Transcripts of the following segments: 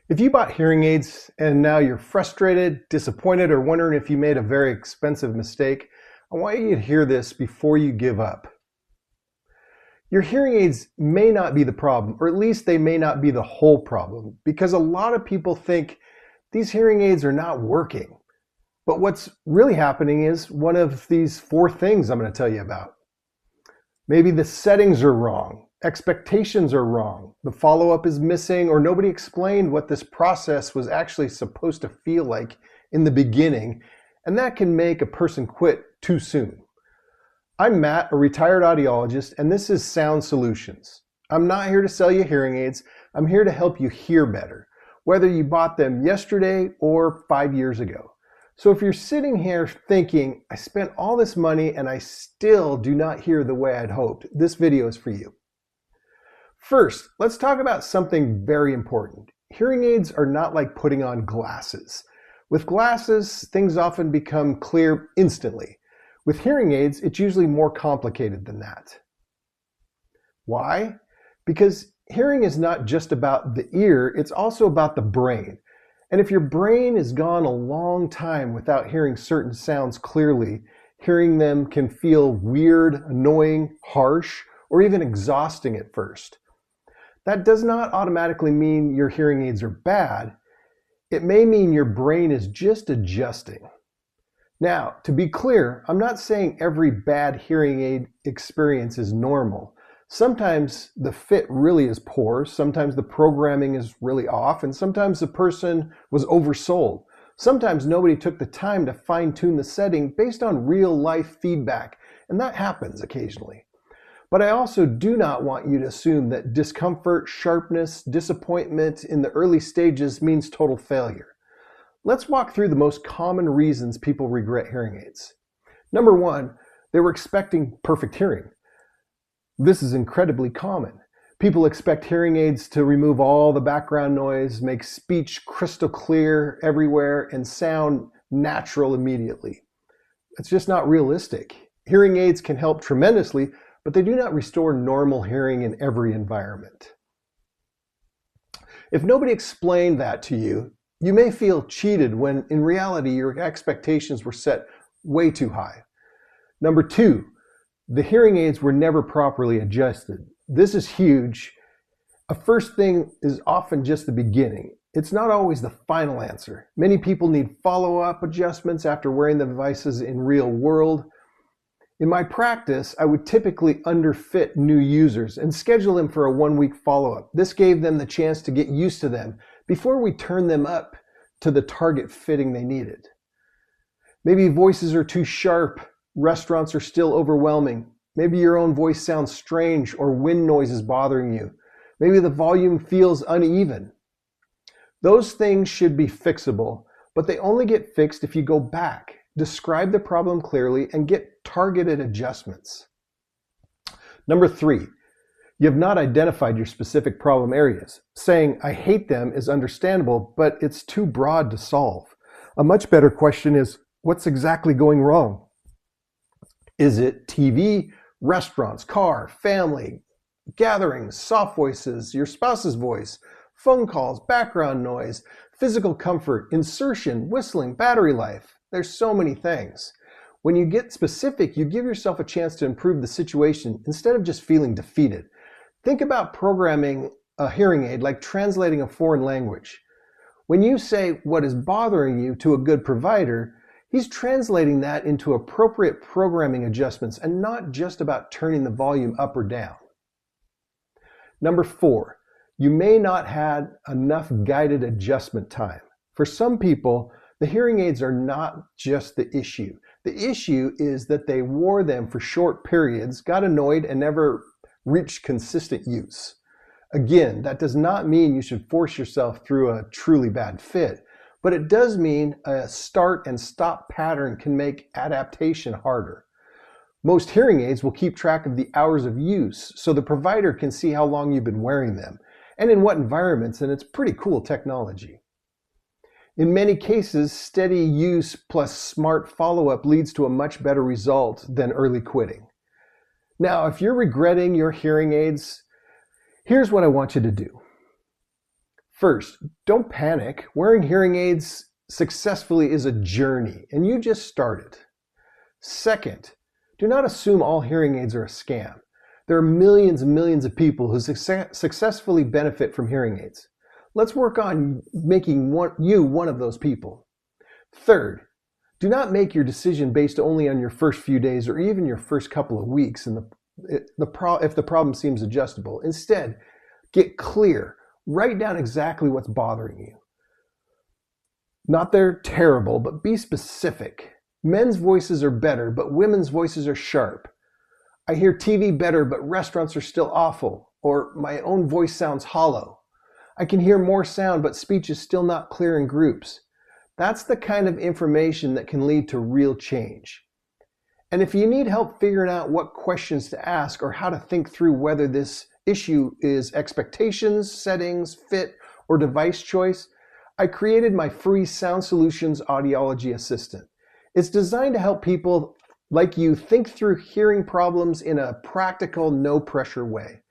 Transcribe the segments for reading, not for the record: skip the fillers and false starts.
If you bought hearing aids and now you're frustrated, disappointed, or wondering if you made a very expensive mistake, I want you to hear this before you give up. Your hearing aids may not be the problem, or at least they may not be the whole problem, because a lot of people think these hearing aids are not working. But what's really happening is one of these four things I'm going to tell you about. Maybe the settings are wrong. Expectations are wrong, the follow-up is missing, or nobody explained what this process was actually supposed to feel like in the beginning, and that can make a person quit too soon. I'm Matt, a retired audiologist, and this is Sound Solutions. I'm not here to sell you hearing aids, I'm here to help you hear better, whether you bought them yesterday or 5 years ago. So if you're sitting here thinking, I spent all this money and I still do not hear the way I'd hoped, this video is for you. First, let's talk about something very important. Hearing aids are not like putting on glasses. With glasses, things often become clear instantly. With hearing aids, it's usually more complicated than that. Why? Because hearing is not just about the ear, it's also about the brain. And if your brain has gone a long time without hearing certain sounds clearly, hearing them can feel weird, annoying, harsh, or even exhausting at first. That does not automatically mean your hearing aids are bad. It may mean your brain is just adjusting. Now, to be clear, I'm not saying every bad hearing aid experience is normal. Sometimes the fit really is poor, sometimes the programming is really off, and sometimes the person was oversold. Sometimes nobody took the time to fine-tune the setting based on real-life feedback, and that happens occasionally. But I also do not want you to assume that discomfort, sharpness, disappointment in the early stages means total failure. Let's walk through the most common reasons people regret hearing aids. Number one, they were expecting perfect hearing. This is incredibly common. People expect hearing aids to remove all the background noise, make speech crystal clear everywhere, and sound natural immediately. It's just not realistic. Hearing aids can help tremendously, but they do not restore normal hearing in every environment. If nobody explained that to you, you may feel cheated when in reality your expectations were set way too high. Number two, the hearing aids were never properly adjusted. This is huge. A first thing is often just the beginning. It's not always the final answer. Many people need follow-up adjustments after wearing the devices in real world. In my practice, I would typically underfit new users and schedule them for a 1-week follow-up. This gave them the chance to get used to them before we turned them up to the target fitting they needed. Maybe voices are too sharp, restaurants are still overwhelming. Maybe your own voice sounds strange or wind noise is bothering you. Maybe the volume feels uneven. Those things should be fixable, but they only get fixed if you go back, describe the problem clearly, and get targeted adjustments. Number three, you have not identified your specific problem areas. Saying, I hate them is understandable, but it's too broad to solve. A much better question is, what's exactly going wrong? Is it TV, restaurants, car, family, gatherings, soft voices, your spouse's voice, phone calls, background noise, physical comfort, insertion, whistling, battery life? There's so many things. When you get specific, you give yourself a chance to improve the situation instead of just feeling defeated. Think about programming a hearing aid like translating a foreign language. When you say what is bothering you to a good provider, he's translating that into appropriate programming adjustments and not just about turning the volume up or down. Number four, you may not have enough guided adjustment time. For some people, the hearing aids are not just the issue. The issue is that they wore them for short periods, got annoyed, and never reached consistent use. Again, that does not mean you should force yourself through a truly bad fit, but it does mean a start and stop pattern can make adaptation harder. Most hearing aids will keep track of the hours of use so the provider can see how long you've been wearing them and in what environments, and it's pretty cool technology. In many cases, steady use plus smart follow-up leads to a much better result than early quitting. Now, if you're regretting your hearing aids, here's what I want you to do. First, don't panic. Wearing hearing aids successfully is a journey, and you just started. Second, do not assume all hearing aids are a scam. There are millions and millions of people who successfully benefit from hearing aids. Let's work on making you one of those people. Third, do not make your decision based only on your first few days or even your first couple of weeks if the problem seems adjustable. Instead, get clear. Write down exactly what's bothering you. Not they're terrible, but be specific. Men's voices are better, but women's voices are sharp. I hear TV better, but restaurants are still awful. Or my own voice sounds hollow. I can hear more sound, but speech is still not clear in groups. That's the kind of information that can lead to real change. And if you need help figuring out what questions to ask or how to think through whether this issue is expectations, settings, fit, or device choice, I created my free Sound Solutions Audiology Assistant. It's designed to help people like you think through hearing problems in a practical, no-pressure way.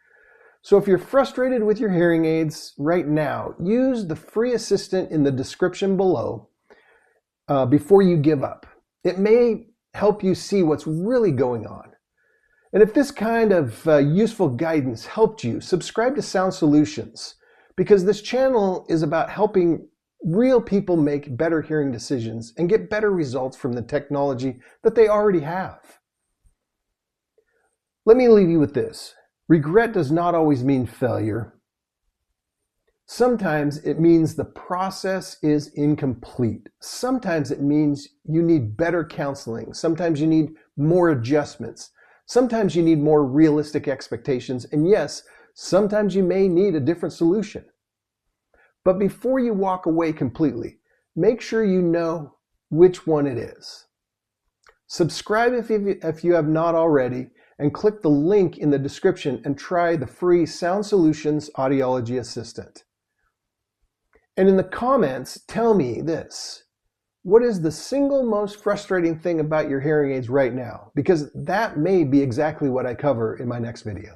So if you're frustrated with your hearing aids right now, use the free assistant in the description below before you give up. It may help you see what's really going on. And if this kind of useful guidance helped you, subscribe to Sound Solutions, because this channel is about helping real people make better hearing decisions and get better results from the technology that they already have. Let me leave you with this. Regret does not always mean failure. Sometimes it means the process is incomplete. Sometimes it means you need better counseling. Sometimes you need more adjustments. Sometimes you need more realistic expectations. And yes, sometimes you may need a different solution. But before you walk away completely, make sure you know which one it is. Subscribe if you have not already, and click the link in the description and try the free Sound Solutions Audiology Assistant. And in the comments, tell me this. What is the single most frustrating thing about your hearing aids right now? Because that may be exactly what I cover in my next video.